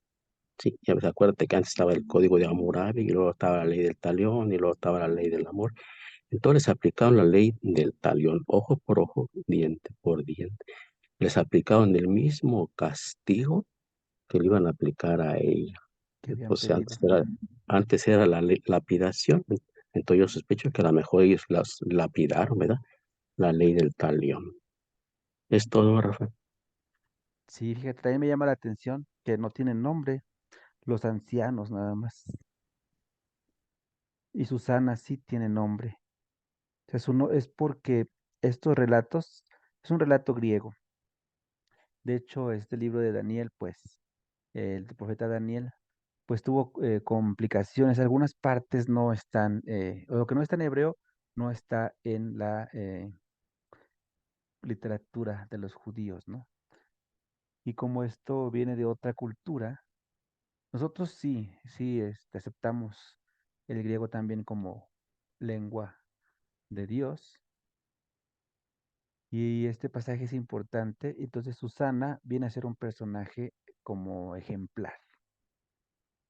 S2: Sí, ya ves, acuérdate que antes estaba el código de Hammurabi, y luego estaba la ley del talión, y luego estaba la ley del amor. Entonces les aplicaron la ley del talión, ojo por ojo, diente por diente. Les aplicaban el mismo castigo que le iban a aplicar a ella.
S1: Que habían
S2: O sea,
S1: pedido.
S2: antes era la lapidación. Entonces yo sospecho que a lo mejor ellos las lapidaron, ¿verdad? La ley del talión. Es todo, Rafa.
S1: Sí, fíjate, también me llama la atención que no tienen nombre, los ancianos nada más. Y Susana sí tiene nombre. O sea, es porque estos relatos, es un relato griego. De hecho, este libro de Daniel, pues, el profeta Daniel, pues tuvo complicaciones. Algunas partes no están, o lo que no está en hebreo, no está en la literatura de los judíos, ¿no? Y como esto viene de otra cultura, nosotros sí, sí, aceptamos el griego también como lengua de Dios. Y este pasaje es importante. Entonces Susana viene a ser un personaje como ejemplar.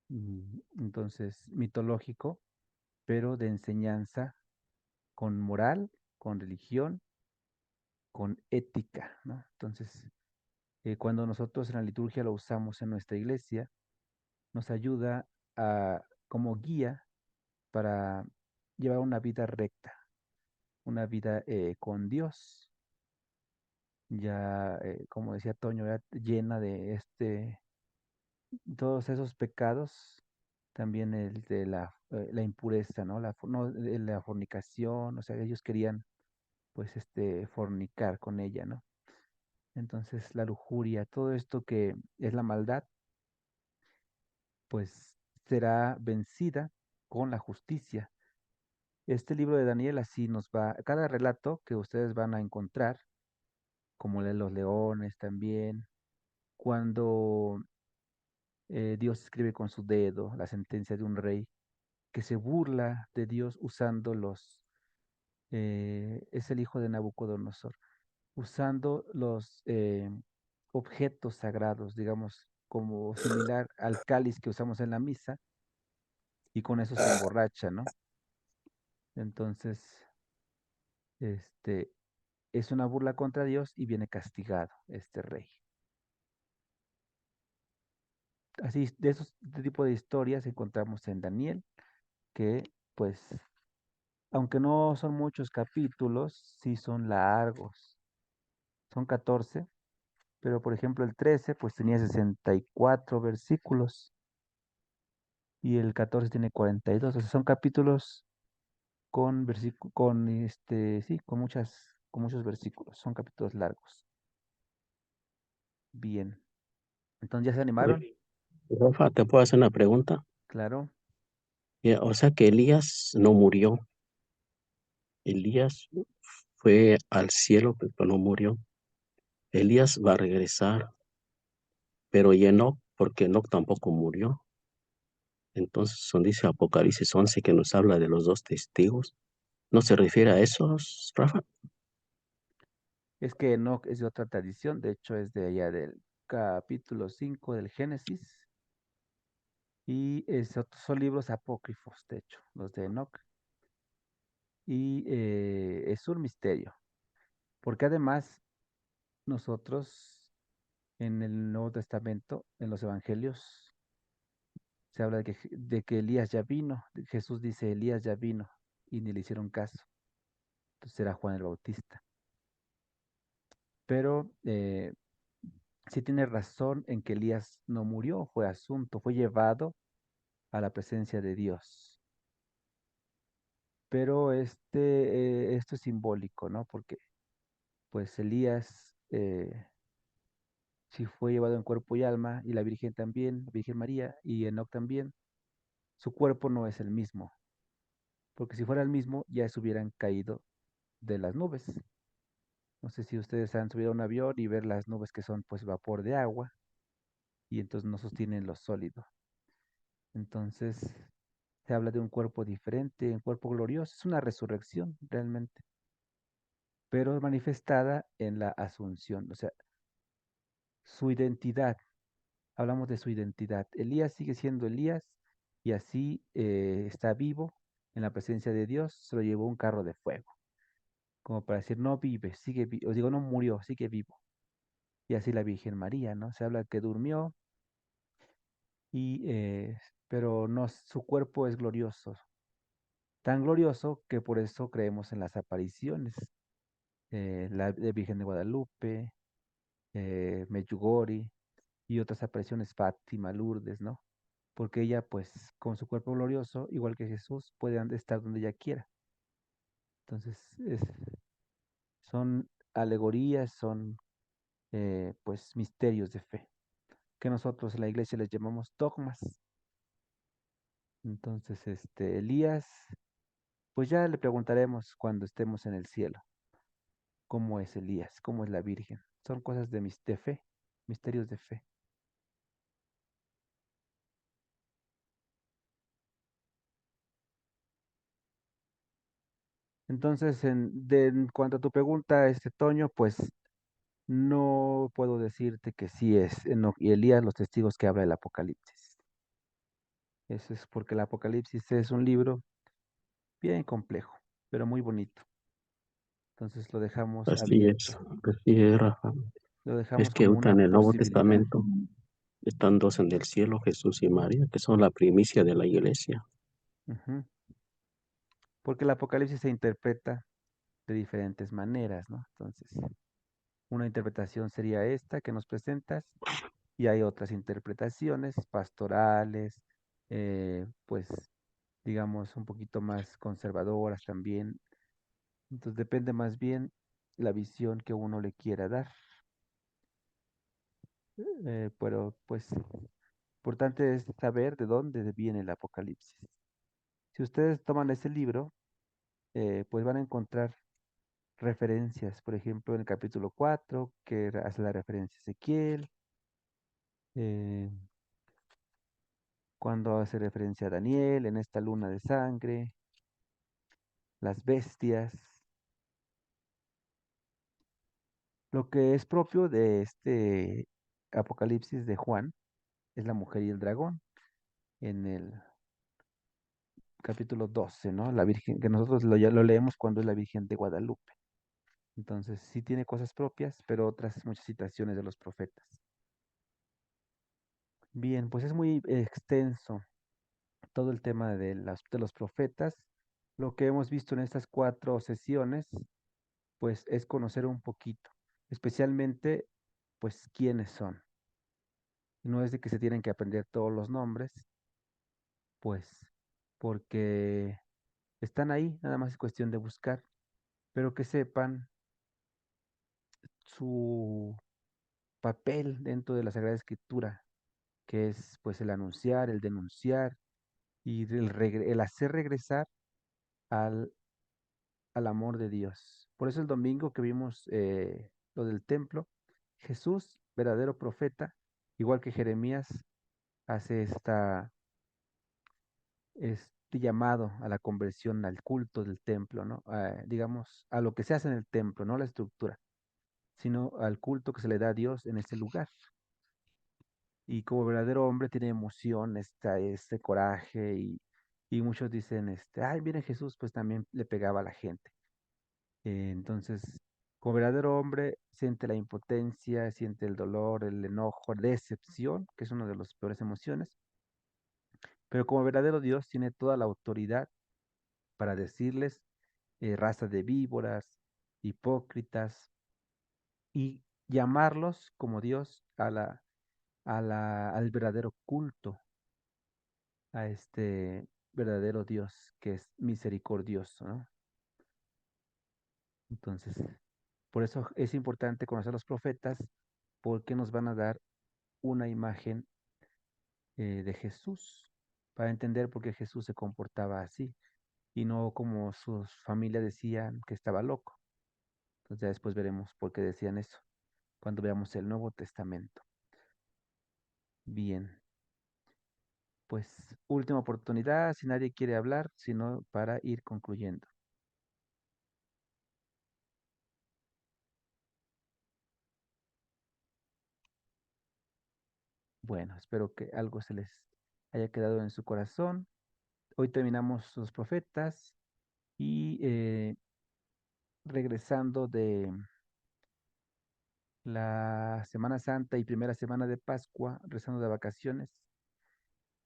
S1: Entonces, mitológico, pero de enseñanza con moral, con religión, con ética, ¿no? Entonces, cuando nosotros en la liturgia lo usamos en nuestra iglesia, nos ayuda como guía para llevar una vida recta, una vida con Dios, ya, como decía Toño, ya llena de todos esos pecados, también el de la impureza, ¿no? No, de la fornicación, o sea, ellos querían, pues, fornicar con ella, ¿no? Entonces, la lujuria, todo esto que es la maldad, pues, será vencida con la justicia. Este libro de Daniel así nos va, cada relato que ustedes van a encontrar, como el de los leones también, cuando Dios escribe con su dedo la sentencia de un rey que se burla de Dios usando es el hijo de Nabucodonosor, usando los objetos sagrados, digamos, como similar al cáliz que usamos en la misa, y con eso se emborracha, ¿no? Entonces, Este, es una burla contra Dios y viene castigado este rey. Así, de esos de tipo de historias encontramos en Daniel, que pues, aunque no son muchos capítulos, sí son largos. Son 14, pero por ejemplo el 13 pues tenía 64 versículos y el 14 tiene 42. O sea, son capítulos con sí, con muchos versículos. Son capítulos largos. Bien. Entonces, ¿ya se animaron?
S2: Oye, Rafa, ¿te puedo hacer una pregunta?
S1: Claro.
S2: O sea que Elías no murió. Elías fue al cielo, pero no murió. Elías va a regresar, pero y Enoc, porque Enoc tampoco murió. Entonces, donde dice Apocalipsis 11 que nos habla de los dos testigos, ¿no se refiere a esos, Rafa?
S1: Es que Enoch es de otra tradición, de hecho es de allá del capítulo 5 del Génesis y son libros apócrifos, de hecho, los de Enoch. Y es un misterio, porque además nosotros en el Nuevo Testamento, en los Evangelios, se habla de que Elías ya vino. Jesús dice, Elías ya vino y ni le hicieron caso. Entonces era Juan el Bautista. Pero sí tiene razón en que Elías no murió, fue llevado a la presencia de Dios. Pero esto es simbólico, ¿no? Porque pues Elías sí fue llevado en cuerpo y alma, y la Virgen también, la Virgen María y Enoc también. Su cuerpo no es el mismo, porque si fuera el mismo ya se hubieran caído de las nubes. No sé si ustedes han subido a un avión y ver las nubes que son pues vapor de agua y entonces no sostienen lo sólido. Entonces se habla de un cuerpo diferente, un cuerpo glorioso, es una resurrección realmente, pero manifestada en la asunción, o sea, su identidad, hablamos de su identidad. Elías sigue siendo Elías y así está vivo en la presencia de Dios, se lo llevó un carro de fuego, como para decir, no vive, sigue vivo, os digo, no murió, sigue vivo. Y así la Virgen María, ¿no? Se habla que durmió y, pero no, su cuerpo es glorioso, tan glorioso que por eso creemos en las apariciones, la de Virgen de Guadalupe, Medjugorje y otras apariciones, Fátima, Lourdes, ¿no? Porque ella, pues, con su cuerpo glorioso, igual que Jesús, puede estar donde ella quiera. Entonces, son alegorías, son, pues, misterios de fe, que nosotros en la iglesia les llamamos dogmas. Entonces, Elías, pues ya le preguntaremos cuando estemos en el cielo, cómo es Elías, cómo es la Virgen. Son cosas de fe, misterios de fe. Entonces, en cuanto a tu pregunta, Toño, pues no puedo decirte que sí es Enoc y Elías los testigos que habla el Apocalipsis. Eso es porque el Apocalipsis es un libro bien complejo, pero muy bonito. Entonces lo dejamos abierto,
S2: Así es, Rafa.
S1: lo
S2: Es
S1: dejamos
S2: que
S1: como
S2: ahorita
S1: una
S2: en el Nuevo
S1: posibilidad.
S2: Testamento están dos en el cielo, Jesús y María, que son la primicia de la iglesia.
S1: Ujú. Porque el Apocalipsis se interpreta de diferentes maneras, ¿no? Entonces, una interpretación sería esta que nos presentas y hay otras interpretaciones pastorales, pues digamos un poquito más conservadoras también. Entonces depende más bien la visión que uno le quiera dar. Pero pues importante es saber de dónde viene el Apocalipsis. Si ustedes toman ese libro, pues van a encontrar referencias, por ejemplo, en el capítulo 4 que hace la referencia a Ezequiel, eh, cuando hace referencia a Daniel en esta luna de sangre, las bestias. Lo que es propio de este Apocalipsis de Juan es la mujer y el dragón en el capítulo 12, ¿no? La Virgen, que nosotros ya lo leemos cuando es la Virgen de Guadalupe. Entonces, sí tiene cosas propias, pero otras muchas citaciones de los profetas. Bien, pues es muy extenso todo el tema de los profetas. Lo que hemos visto en estas 4 sesiones, pues es conocer un poquito, especialmente, pues, quiénes son. No es de que se tienen que aprender todos los nombres, pues, porque están ahí, nada más es cuestión de buscar, pero que sepan su papel dentro de la Sagrada Escritura, que es pues el anunciar, el denunciar y el hacer regresar al, al amor de Dios. Por eso el domingo que vimos lo del templo, Jesús, verdadero profeta, igual que Jeremías, hace este llamado a la conversión al culto del templo, ¿no? Digamos, a lo que se hace en el templo, no la estructura, sino al culto que se le da a Dios en ese lugar. Y como verdadero hombre tiene emoción, este coraje y muchos dicen, ay, miren Jesús, pues también le pegaba a la gente. Entonces, como verdadero hombre siente la impotencia, siente el dolor, el enojo, la decepción, que es una de las peores emociones, pero como verdadero Dios tiene toda la autoridad para decirles raza de víboras, hipócritas, y llamarlos como Dios al verdadero culto, a este verdadero Dios que es misericordioso, ¿no? Entonces, por eso es importante conocer a los profetas, porque nos van a dar una imagen de Jesús, para entender por qué Jesús se comportaba así, y no como sus familias decían que estaba loco. Entonces ya después veremos por qué decían eso, cuando veamos el Nuevo Testamento. Bien, pues última oportunidad, si nadie quiere hablar, sino para ir concluyendo. Bueno, espero que algo se les haya quedado en su corazón. Hoy terminamos los profetas y regresando de la Semana Santa y primera semana de Pascua, rezando de vacaciones,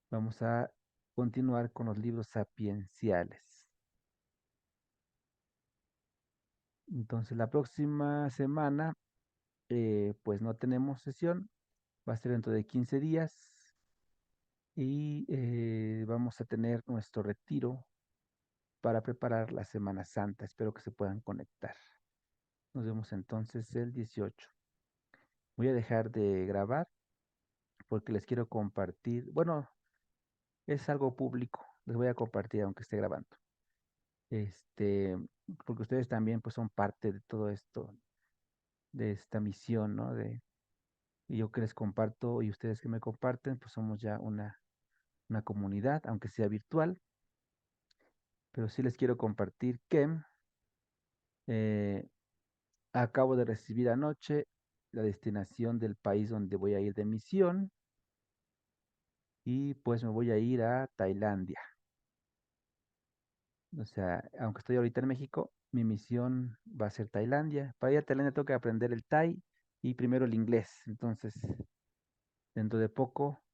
S1: vamos a continuar con los libros sapienciales. Entonces, la próxima semana, pues no tenemos sesión, va a ser dentro de 15 días y vamos a tener nuestro retiro para preparar la Semana Santa. Espero que se puedan conectar. Nos vemos entonces el 18. Voy a dejar de grabar porque les quiero compartir. Bueno, es algo público. Les voy a compartir aunque esté grabando. Este, porque ustedes también pues son parte de todo esto, de esta misión, ¿no? Y yo que les comparto y ustedes que me comparten, pues somos ya una comunidad, aunque sea virtual. Pero sí les quiero compartir que eh, acabo de recibir anoche la destinación del país donde voy a ir de misión y pues me voy a ir a Tailandia. O sea, aunque estoy ahorita en México, mi misión va a ser Tailandia. Para ir a Tailandia tengo que aprender el Thai y primero el inglés. Entonces, dentro de poco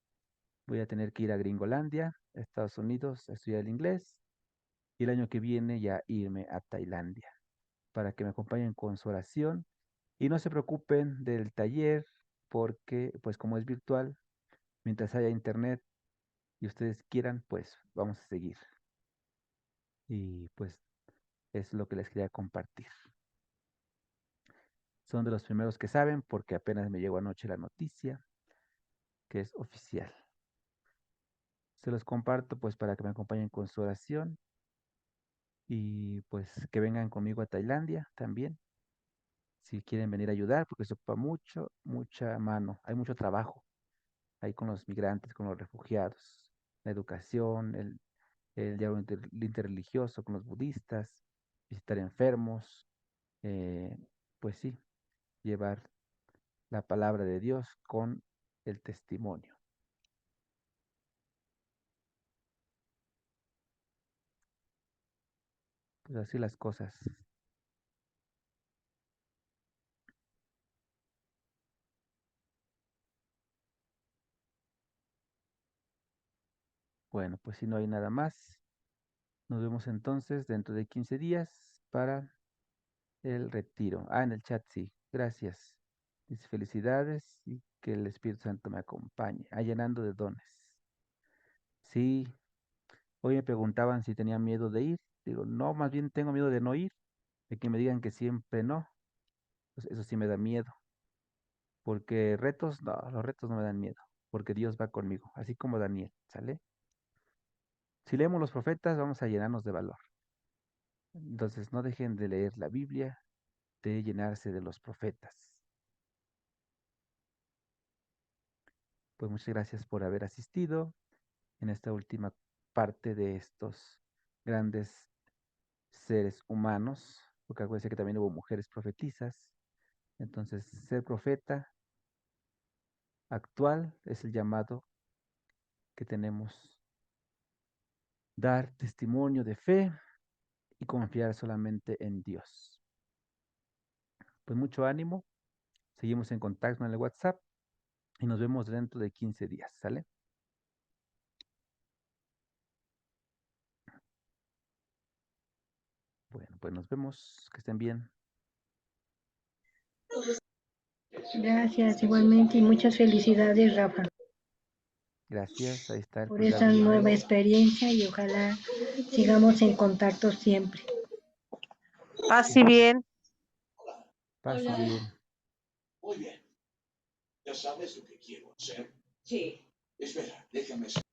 S1: voy a tener que ir a Gringolandia, a Estados Unidos, a estudiar el inglés y el año que viene ya irme a Tailandia para que me acompañen con su oración y no se preocupen del taller porque pues como es virtual, mientras haya internet y ustedes quieran, pues vamos a seguir. Y pues es lo que les quería compartir. Son de los primeros que saben porque apenas me llegó anoche la noticia que es oficial. Se los comparto pues para que me acompañen con su oración y pues que vengan conmigo a Tailandia también. Si quieren venir a ayudar porque se ocupa mucha mano, hay mucho trabajo ahí con los migrantes, con los refugiados, la educación, el diálogo interreligioso con los budistas, visitar enfermos, eh, pues sí, llevar la palabra de Dios con el testimonio. Pues así las cosas. Bueno, pues si no hay nada más, nos vemos entonces dentro de 15 días para el retiro. Ah, en el chat sí. Gracias. Dice felicidades y que el Espíritu Santo me acompañe. Llenando de dones. Sí, hoy me preguntaban si tenía miedo de ir. Digo, no, más bien tengo miedo de no ir, de que me digan que siempre no. Pues eso sí me da miedo. Porque retos, no, los retos no me dan miedo. Porque Dios va conmigo, así como Daniel, ¿sale? Si leemos los profetas, vamos a llenarnos de valor. Entonces, no dejen de leer la Biblia, de llenarse de los profetas. Pues muchas gracias por haber asistido en esta última parte de estos grandes seres humanos, porque acuérdense que también hubo mujeres profetizas. Entonces, ser profeta actual es el llamado que tenemos, dar testimonio de fe y confiar solamente en Dios. Pues mucho ánimo, seguimos en contacto en el WhatsApp y nos vemos dentro de 15 días, ¿sale? Bueno, pues nos vemos, que estén bien.
S3: Gracias igualmente y muchas felicidades, Rafa,
S1: Gracias, ahí está el
S3: por
S1: pulgar
S3: esta
S1: de
S3: nueva
S1: like.
S3: experiencia y ojalá sigamos en contacto siempre.
S4: Así bien.
S1: Paz y bien.
S5: Muy bien. ¿Ya sabes lo que quiero hacer? Sí. Espera, déjame